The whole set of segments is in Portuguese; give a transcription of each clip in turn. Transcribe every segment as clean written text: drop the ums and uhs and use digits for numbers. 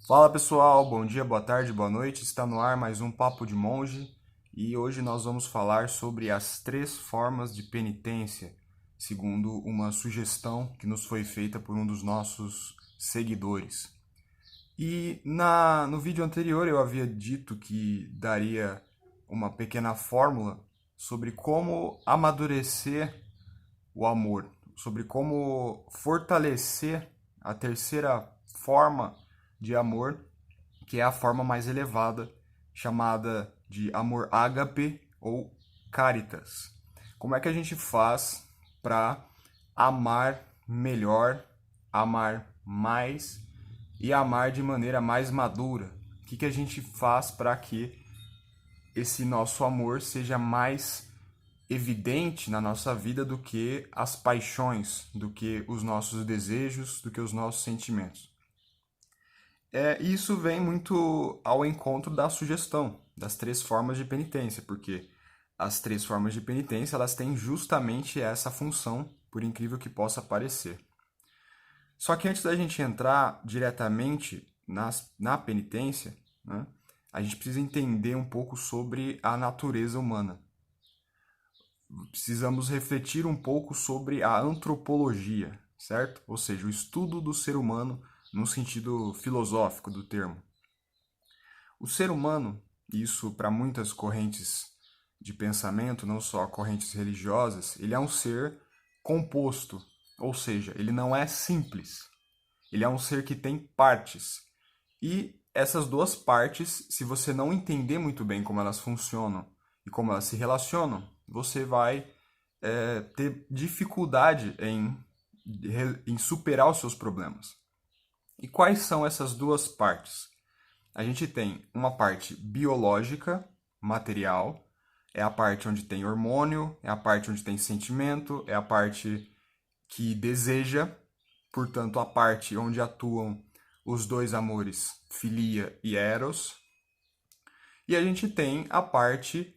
Fala pessoal, bom dia, boa tarde, boa noite. Está no ar mais um Papo de Monge e hoje nós vamos falar sobre as 3 formas de penitência, segundo uma sugestão que nos foi feita por um dos nossos seguidores. No vídeo anterior eu havia dito que daria uma pequena fórmula sobre como amadurecer o amor, sobre como fortalecer a terceira forma de amor, que é a forma mais elevada, chamada de amor ágape ou caritas. Como é que a gente faz para amar melhor, amar mais e amar de maneira mais madura? O que a gente faz para que esse nosso amor seja mais evidente na nossa vida do que as paixões, do que os nossos desejos, do que os nossos sentimentos? Isso vem muito ao encontro da sugestão das 3 formas de penitência, porque as 3 formas de penitência elas têm justamente essa função, por incrível que possa parecer. Só que antes da gente entrar diretamente na penitência, né, a gente precisa entender um pouco sobre a natureza humana. Precisamos refletir um pouco sobre a antropologia, certo? Ou seja, o estudo do ser humano no sentido filosófico do termo. O ser humano, isso para muitas correntes de pensamento, não só correntes religiosas, ele é um ser composto, ou seja, ele não é simples. Ele é um ser que tem partes. E essas 2 partes, se você não entender muito bem como elas funcionam e como elas se relacionam, você vai ter dificuldade em superar os seus problemas. E quais são essas 2 partes? A gente tem uma parte biológica, material, é a parte onde tem hormônio, é a parte onde tem sentimento, é a parte que deseja, portanto, a parte onde atuam os 2 amores, filia e eros. E a gente tem a parte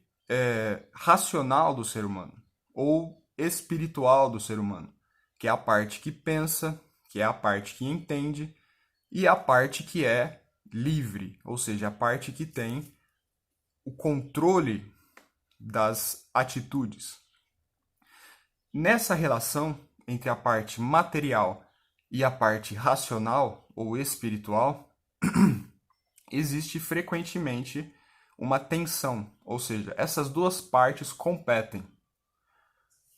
racional do ser humano, ou espiritual do ser humano, que é a parte que pensa, que é a parte que entende, e a parte que é livre, ou seja, a parte que tem o controle das atitudes. Nessa relação entre a parte material e a parte racional ou espiritual, existe frequentemente uma tensão, ou seja, essas 2 partes competem.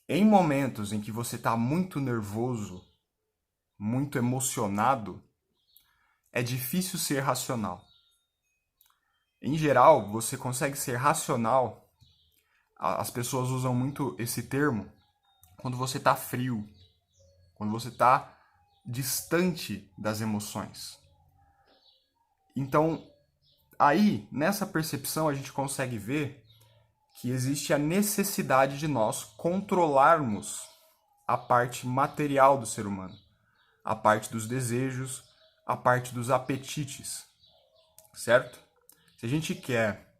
Em momentos em que você está muito nervoso, muito emocionado, é difícil ser racional. Em geral, você consegue ser racional. As pessoas usam muito esse termo quando você está frio, quando você está distante das emoções. Então, aí, nessa percepção, a gente consegue ver que existe a necessidade de nós controlarmos a parte material do ser humano, a parte dos desejos, a parte dos apetites, certo? Se a gente quer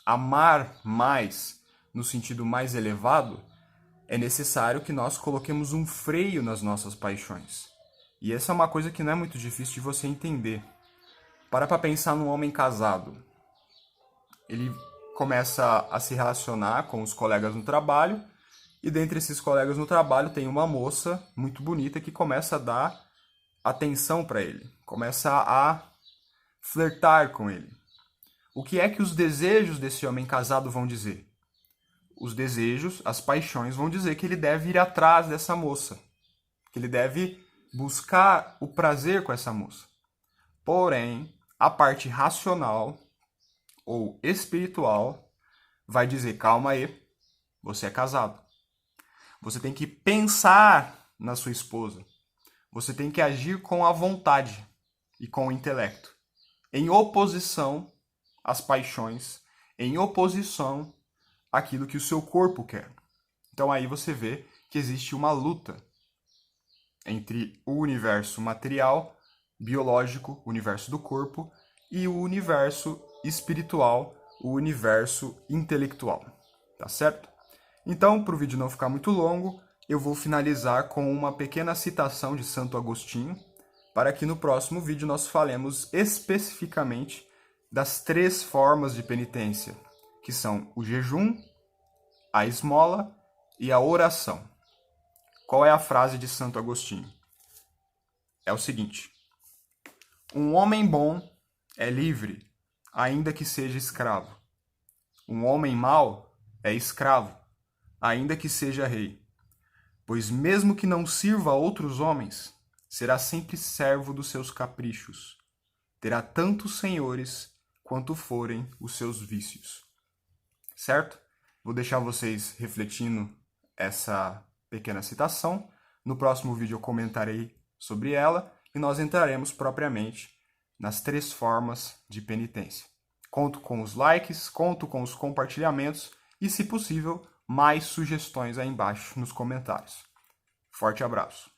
amar mais no sentido mais elevado, é necessário que nós coloquemos um freio nas nossas paixões. E essa é uma coisa que não é muito difícil de você entender. Para pensar num homem casado. Ele começa a se relacionar com os colegas no trabalho, e dentre esses colegas no trabalho tem uma moça muito bonita que começa a dar atenção para ele, começa a flertar com ele. O que é que os desejos desse homem casado vão dizer? Os desejos, as paixões vão dizer que ele deve ir atrás dessa moça, que ele deve buscar o prazer com essa moça. Porém, a parte racional ou espiritual vai dizer: calma aí, você é casado. Você tem que pensar na sua esposa. Você tem que agir com a vontade e com o intelecto, em oposição às paixões, em oposição àquilo que o seu corpo quer. Então aí você vê que existe uma luta entre o universo material, biológico, o universo do corpo, e o universo espiritual, o universo intelectual. Tá certo? Então, para o vídeo não ficar muito longo, eu vou finalizar com uma pequena citação de Santo Agostinho, para que no próximo vídeo nós falemos especificamente das 3 formas de penitência, que são o jejum, a esmola e a oração. Qual é a frase de Santo Agostinho? É o seguinte: um homem bom é livre, ainda que seja escravo. Um homem mau é escravo, ainda que seja rei. Pois mesmo que não sirva a outros homens, será sempre servo dos seus caprichos. Terá tantos senhores quanto forem os seus vícios. Certo? Vou deixar vocês refletindo essa pequena citação. No próximo vídeo eu comentarei sobre ela e nós entraremos propriamente nas 3 formas de penitência. Conto com os likes, conto com os compartilhamentos e, se possível, mais sugestões aí embaixo nos comentários. Forte abraço!